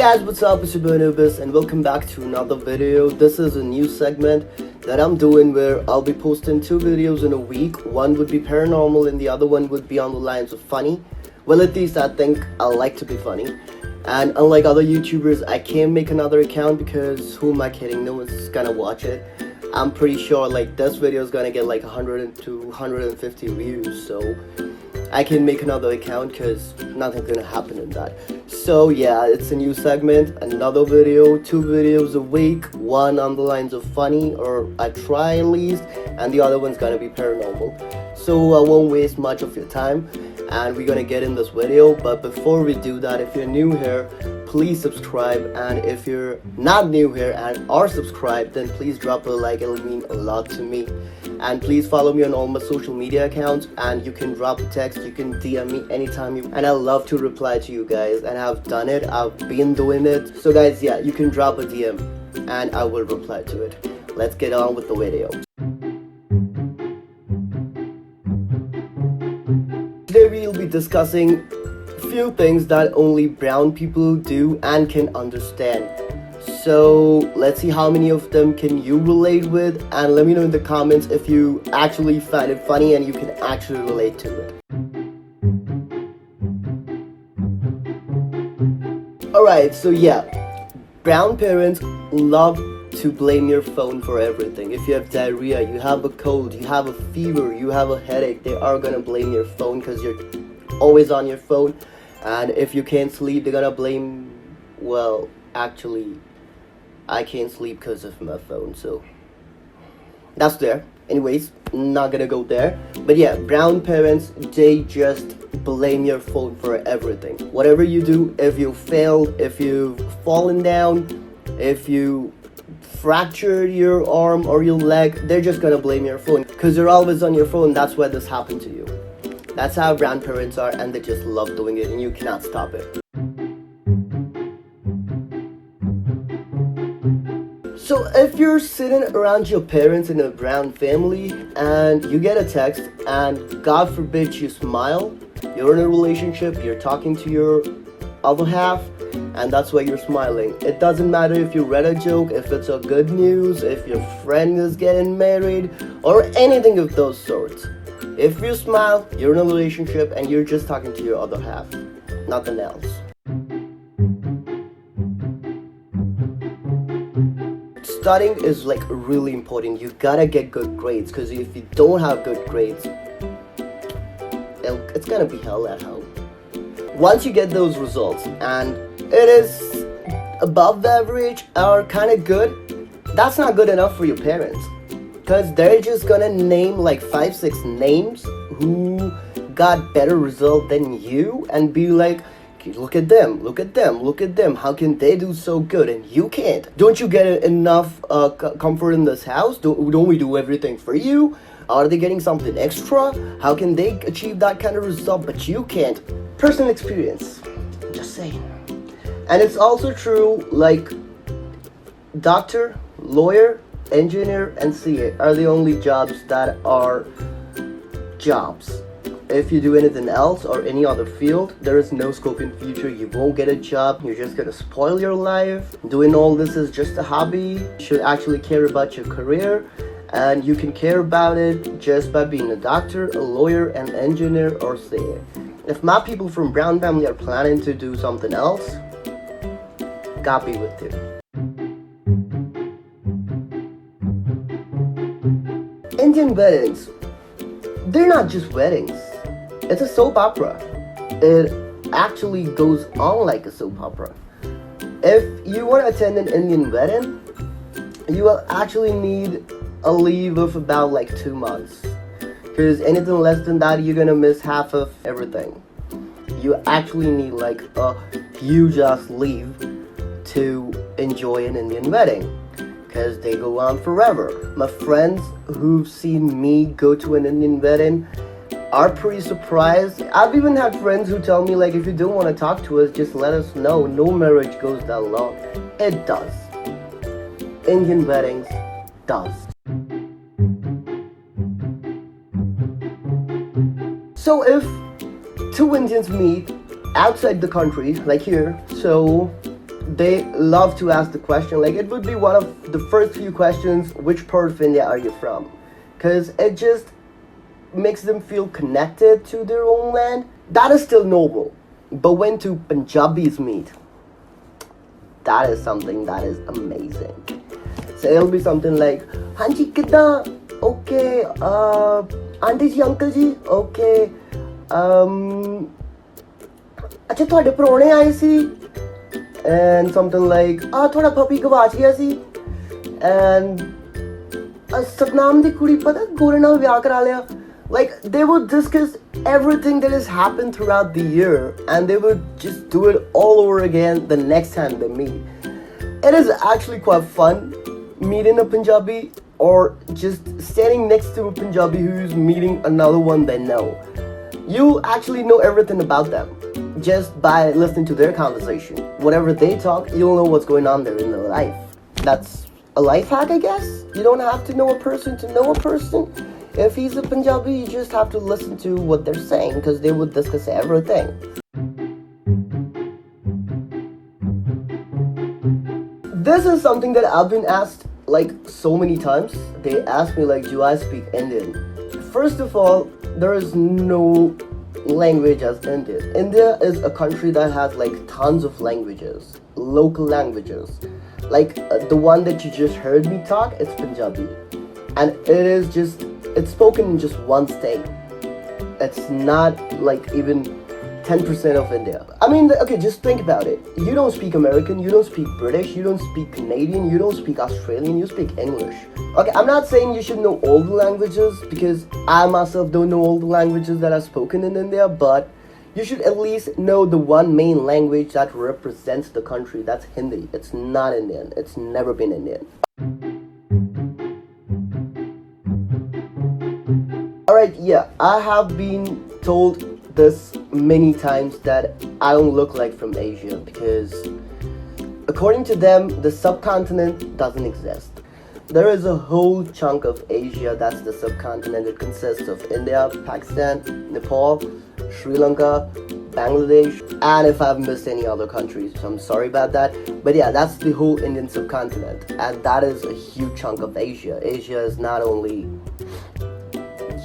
Guys, what's up? It's your boy Punjabis and welcome back to another video. This is a new segment that I'm doing where I'll be posting two videos in a week. One would be paranormal and the other one would be on the lines of funny. Well, at least I think I like to be funny. And unlike other YouTubers, I can't make another account because who am I kidding? No one's gonna watch it. I'm pretty sure like this video is gonna get like 100 to 150 views, so I can make another account because nothing's gonna happen in that. So yeah, it's a new segment, another video, two videos a week, one on the lines of funny, or I try at least, and the other one's gonna be paranormal. So I won't waste much of your time and we're gonna get in this video. But before we do that, if you're new here, please subscribe, and if you're not new here and are subscribed, then please drop a like. It'll mean a lot to me. And please follow me on all my social media accounts, and you can drop a text, you can DM me anytime you, and I love to reply to you guys, and I've done it, I've been doing it. So guys, yeah, you can drop a DM and I will reply to it. Let's get on with the video. Today we'll be discussing few things that only brown people do and can understand. So let's see how many of them can you relate with, and let me know in the comments if you actually find it funny and you can actually relate to it. Alright, so yeah, brown parents love to blame your phone for everything. If you have diarrhea, you have a cold, you have a fever, you have a headache, they are gonna blame your phone because you're always on your phone. And if you can't sleep, they're gonna blame, well, actually, I can't sleep because of my phone, so that's there. Anyways, not gonna go there. But yeah, brown parents, they just blame your phone for everything. Whatever you do, if you failed, if you've fallen down, if you fractured your arm or your leg, they're just gonna blame your phone because you're always on your phone. That's why this happened to you. That's how grandparents are, and they just love doing it and you cannot stop it. So if you're sitting around your parents in a brown family and you get a text and God forbid you smile, you're in a relationship, you're talking to your other half, and that's why you're smiling. It doesn't matter if you read a joke, if it's a good news, if your friend is getting married, or anything of those sorts. If you smile, you're in a relationship and you're just talking to your other half, nothing else. Studying is like really important. You gotta get good grades, because if you don't have good grades, it's gonna be hell at home. Once you get those results and it is above the average or kind of good, that's not good enough for your parents, because they're just gonna name like 5-6 names who got better result than you and be like, look at them, look at them, look at them. How can they do so good and you can't? Don't you get enough comfort in this house? Don't we do everything for you? Are they getting something extra? How can they achieve that kind of result but you can't? Personal experience, just saying. And it's also true, like doctor, lawyer, engineer, and CA are the only jobs that are jobs. If you do anything else or any other field, there is no scope in future. You won't get a job. You're just gonna spoil your life. Doing all this is just a hobby. You should actually care about your career, and you can care about it just by being a doctor, a lawyer, an engineer, or CA. If my people from brown family are planning to do something else, God be with you. Indian weddings, they're not just weddings. It's a soap opera. It actually goes on like a soap opera. If you want to attend an Indian wedding, you will actually need a leave of about like 2 months. Because anything less than that, you're gonna miss half of everything. You actually need like a huge ass leave to enjoy an Indian wedding, because they go on forever. My friends who've seen me go to an Indian wedding are pretty surprised. I've even had friends who tell me like, if you don't want to talk to us, just let us know. No marriage goes that long. It does. Indian weddings does. So if two Indians meet outside the country, like here, so they love to ask the question, like it would be one of the first few questions, which part of India are you from? Because it just makes them feel connected to their own land. That is still normal. But when two Punjabis meet, that is something that is amazing. So it'll be something like, Hanji kidda? Okay. Auntie ji, uncle ji? Okay. Acha ਤੁਹਾਡੇ ਪਰੌਣੇ ਆਏ ਸੀ? And something like, ਤੁਹਾਡਾ puppy ਗਵਾਚ ਗਿਆ ਸੀ? And Satnam ਦੀ ਕੁੜੀ ਪਤਾ ਗੋਰੇ ਨਾਲ ਵਿਆਹ ਕਰਾ ਲਿਆ? Like, they would discuss everything that has happened throughout the year, and they would just do it all over again the next time they meet. It is actually quite fun meeting a Punjabi, or just standing next to a Punjabi who's meeting another one they know. You actually know everything about them just by listening to their conversation. Whatever they talk, you'll know what's going on there in their life. That's a life hack, I guess. You don't have to know a person to know a person. If he's a Punjabi, you just have to listen to what they're saying, because they would discuss everything. This is something that I've been asked like so many times. They ask me like, do I speak Indian? First of all, there is no language as Indian. India is a country that has like tons of languages, local languages. Like the one that you just heard me talk, it's Punjabi. And it is just, it's spoken in just one state. It's not like even 10% of India. I mean, okay, just think about it. You don't speak American, you don't speak British, you don't speak Canadian, you don't speak Australian, you speak English. Okay, I'm not saying you should know all the languages, because I myself don't know all the languages that are spoken in India, but you should at least know the one main language that represents the country. That's Hindi. It's not Indian. It's never been Indian. Alright, yeah, I have been told this many times that I don't look like from Asia, because according to them, the subcontinent doesn't exist. There is a whole chunk of Asia that's the subcontinent. It consists of India, Pakistan, Nepal, Sri Lanka, Bangladesh, and if I've missed any other countries, so I'm sorry about that. But yeah, that's the whole Indian subcontinent, and that is a huge chunk of Asia. Asia is not only,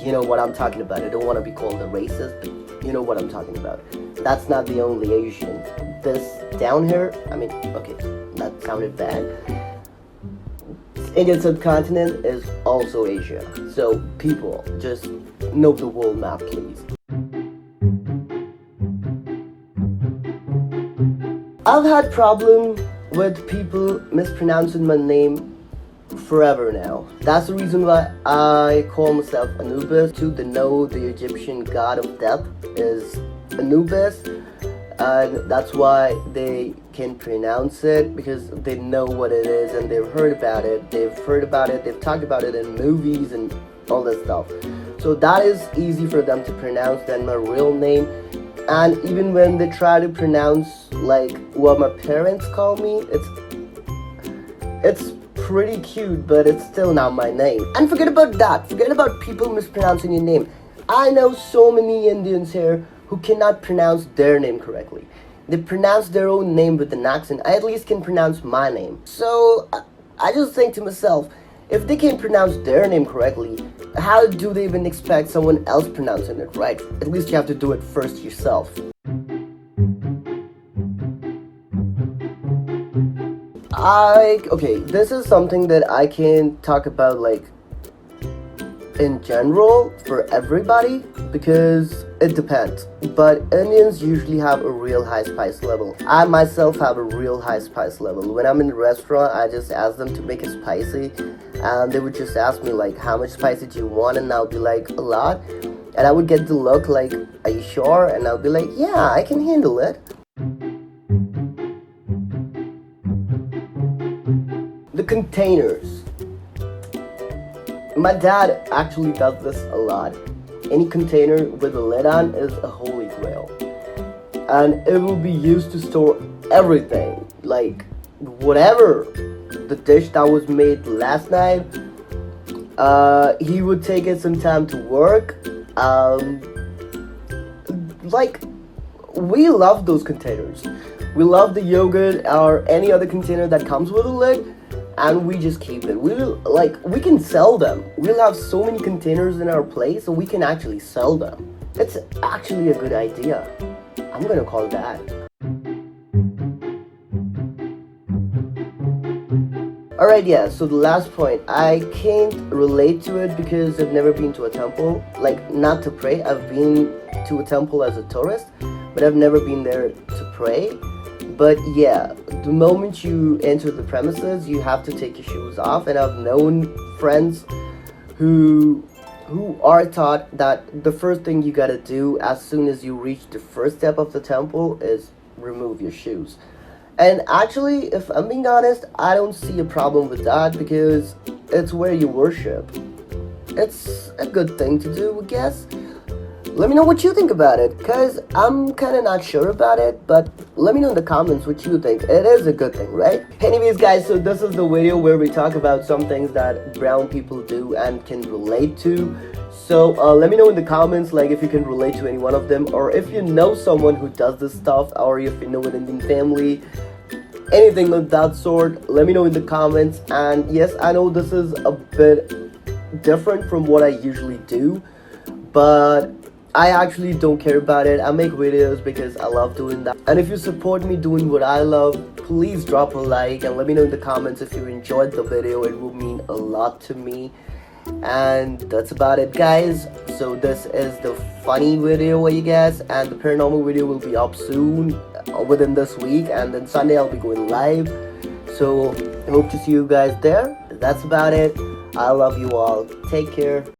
you know what I'm talking about. I don't want to be called a racist, but you know what I'm talking about. That's not the only Asian. This down here, I mean, okay, that sounded bad. Indian subcontinent is also Asia. So people, just know the world map, please. I've had problem with people mispronouncing my name forever now. That's the reason why I call myself Anubis. To know the Egyptian god of death is Anubis, and that's why they can pronounce it, because they know what it is and they've heard about it. They've talked about it in movies and all that stuff. So that is easy for them to pronounce than my real name. And even when they try to pronounce like what my parents call me, it's pretty cute, but it's still not my name. And forget about that. Forget about people mispronouncing your name. I know so many Indians here who cannot pronounce their name correctly. They pronounce their own name with an accent. I at least can pronounce my name. So I just think to myself, if they can't pronounce their name correctly, how do they even expect someone else pronouncing it right? At least you have to do it first yourself. Okay, this is something that I can talk about like in general for everybody, because it depends. But Indians usually have a real high spice level. I myself have a real high spice level. When I'm in a restaurant, I just ask them to make it spicy, and they would just ask me like, how much spicy do you want? And I'll be like, a lot. And I would get the look like, are you sure? And I'll be like, yeah, I can handle it. The containers. My dad actually does this a lot. Any container with a lid on is a holy grail. And it will be used to store everything. Like, whatever the dish that was made last night, he would take it some time to work. Like, we love those containers. We love the yogurt or any other container that comes with a lid, and we just keep it. We can sell them. We'll have so many containers in our place, so we can actually sell them. It's actually a good idea. I'm gonna call that. Alright, yeah, so the last point, I can't relate to it because I've never been to a temple. Like, not to pray, I've been to a temple as a tourist, but I've never been there to pray. But yeah, the moment you enter the premises, you have to take your shoes off, and I've known friends who are taught that the first thing you gotta do as soon as you reach the first step of the temple is remove your shoes. And actually, if I'm being honest, I don't see a problem with that because it's where you worship. It's a good thing to do, I guess. Let me know what you think about it, because I'm kind of not sure about it, but let me know in the comments what you think. It is a good thing, right? Anyways, guys, so this is the video where we talk about some things that brown people do and can relate to. So let me know in the comments, like, if you can relate to any one of them, or if you know someone who does this stuff, or if you know an Indian family, anything of that sort. Let me know in the comments. And yes, I know this is a bit different from what I usually do, but I actually don't care about it. I make videos because I love doing that. And if you support me doing what I love, please drop a like and let me know in the comments if you enjoyed the video. It will mean a lot to me. And that's about it, guys. So this is the funny video, I guess, and the paranormal video will be up soon, within this week, and then Sunday I'll be going live. So I hope to see you guys there. That's about it. I love you all. Take care.